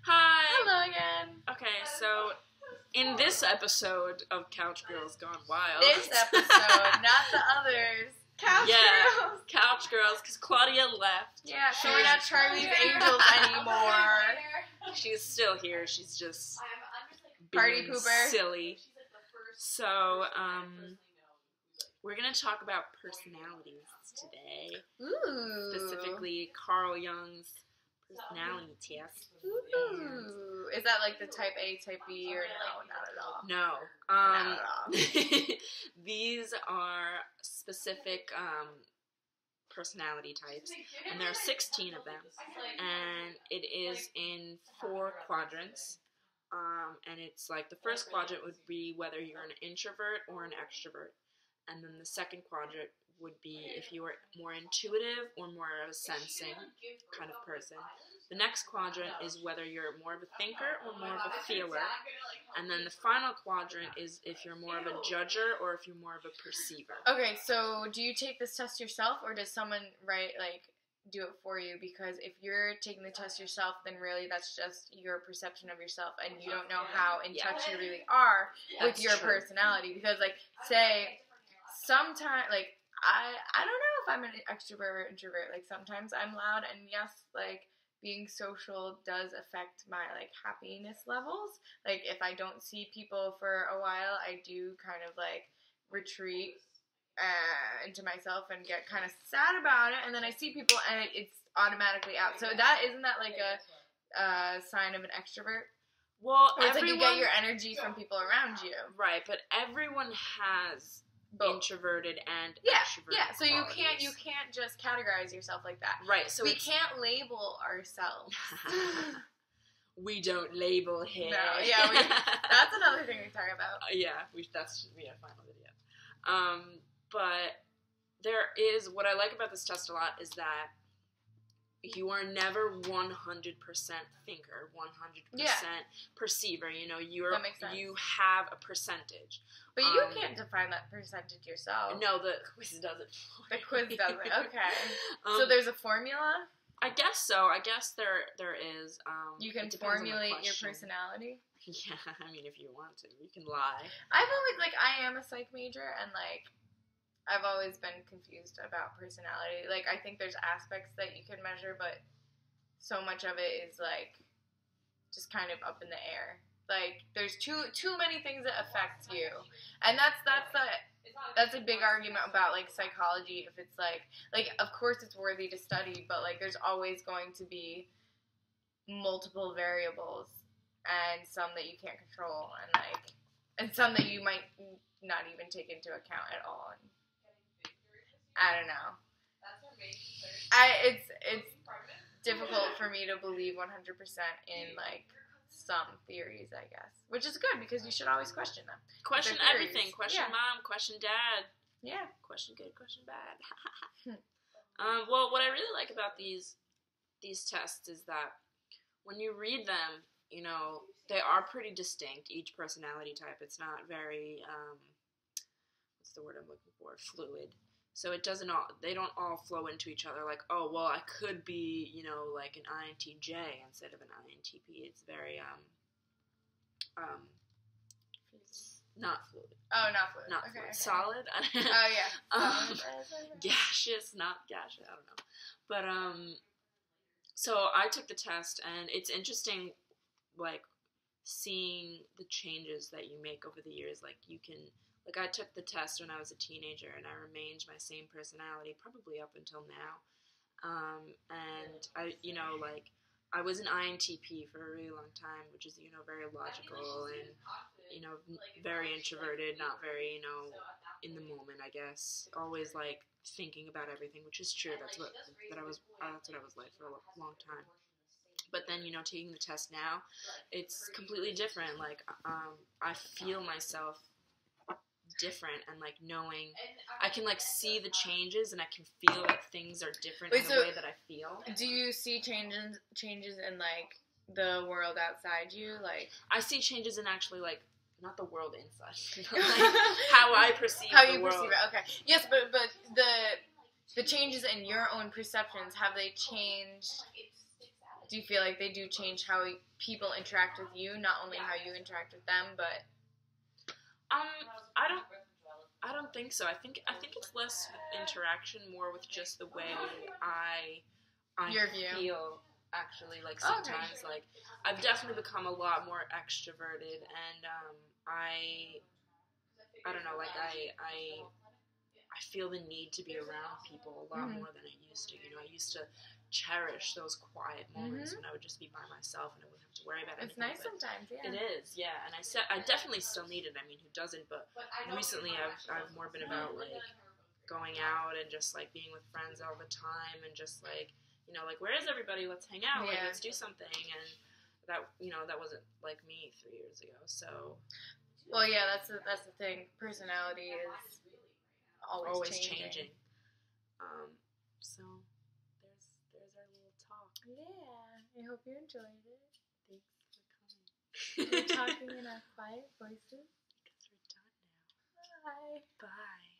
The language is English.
Hi! Hello again. Okay, so in this episode of Couch Girls Gone Wild... This episode, not the others. Couch Girls. Couch Girls, because Claudia left. Yeah, so we're not Charlie's Angels anymore. She's still here, she's just Party being pooper. silly. So, we're going to talk about personalities today. Ooh. Specifically, Carl Jung's personality test. Ooh. Is that like the type A, type B, or no? Not at all. No. Not at all. These are specific personality types, and there are 16 of them, and it is in 4 quadrants, and it's like the first quadrant would be whether you're an introvert or an extrovert, and then the second quadrant would be if you are more intuitive or more of a sensing kind of person. The next quadrant is whether you're more of a thinker or more of a feeler. And then the final quadrant is if you're more of a judger or if you're more of a perceiver. Okay, so do you take this test yourself, or does someone do it for you? Because if you're taking the test yourself, then really that's just your perception of yourself, and you don't know how in touch you really are with your personality. Because, say, sometimes, I don't know if I'm an extrovert or introvert. Sometimes I'm loud, and yes, being social does affect my, happiness levels. If I don't see people for a while, I do kind of, retreat into myself and get kind of sad about it, and then I see people, and it's automatically out. So isn't that, a sign of an extrovert? Well, or it's you get your energy from people around you. Right, but everyone has both introverted and extroverted. Yeah, so qualities. you can't just categorize yourself like that. Right, so we can't label ourselves. We don't label here. No, yeah, that's another thing we talk about. That's a final video. But there is, what I like about this test a lot is that you are never 100% thinker, 100% perceiver. That makes sense. You have a percentage. But you can't define that percentage yourself. No, the quiz doesn't. The quiz doesn't. Okay. So there's a formula? I guess so. I guess there is. You can formulate your personality? Yeah, I mean, if you want to. You can lie. I've always, I am a psych major, and, I've always been confused about personality. I think there's aspects that you can measure, but so much of it is, just kind of up in the air. There's too many things that affect you. And that's a big argument about, psychology. If it's, of course it's worthy to study, but, there's always going to be multiple variables, and some that you can't control, and some that you might not even take into account at all. And I don't know. It's difficult for me to believe 100% in, some theories, I guess. Which is good, because you should always question them. Question everything. Question mom, question dad. Yeah. Question good, question bad. Well, what I really like about these tests is that when you read them, they are pretty distinct, each personality type. It's not very, what's the word I'm looking for? Fluid. So they don't all flow into each other I could be, an INTJ instead of an INTP. It's very, not fluid. Oh, not fluid. Not fluid. Okay. Solid? Oh, yeah. Gaseous, not gaseous, I don't know. But, so I took the test, and it's interesting, seeing the changes that you make over the years. you can... I took the test when I was a teenager, and I remained my same personality probably up until now. And I was an INTP for a really long time, which is, very logical and, very introverted, not very, in the moment, I guess. Always, thinking about everything, which is true. That's what I was like for a long time. But then, taking the test now, it's completely different. I feel myself different, and knowing I can see the changes, and I can feel that things are different in the way that I feel. Do you see changes in the world outside you? I see changes in actually not the world inside, how I perceive the world. Perceive it. Okay. Yes, but the changes in your own perceptions, have they changed do you feel like they do change how people interact with you, not only how you interact with them, but I don't think so. I think it's less interaction, more with just the way I Your view. feel. Actually, like sometimes, like I've definitely become a lot more extroverted, and I don't know, like I feel the need to be around people a lot more than I used to. You know, I used to cherish those quiet moments when I would just be by myself and I wouldn't have to worry about anything. It's nice sometimes, yeah. It is, yeah. And I definitely still need it. I mean, who doesn't? But recently, I've more been about like going out and just like being with friends all the time and just like, you know, like, where is everybody? Let's hang out. Like, let's do something. And that, you know, that wasn't like me 3 years ago. So, well, yeah, that's the thing. Personality is always changing. So there's our little talk. Yeah, I hope you enjoyed it. Thanks for coming. We're talking in our quiet voices. Because we're done now. Bye. Bye.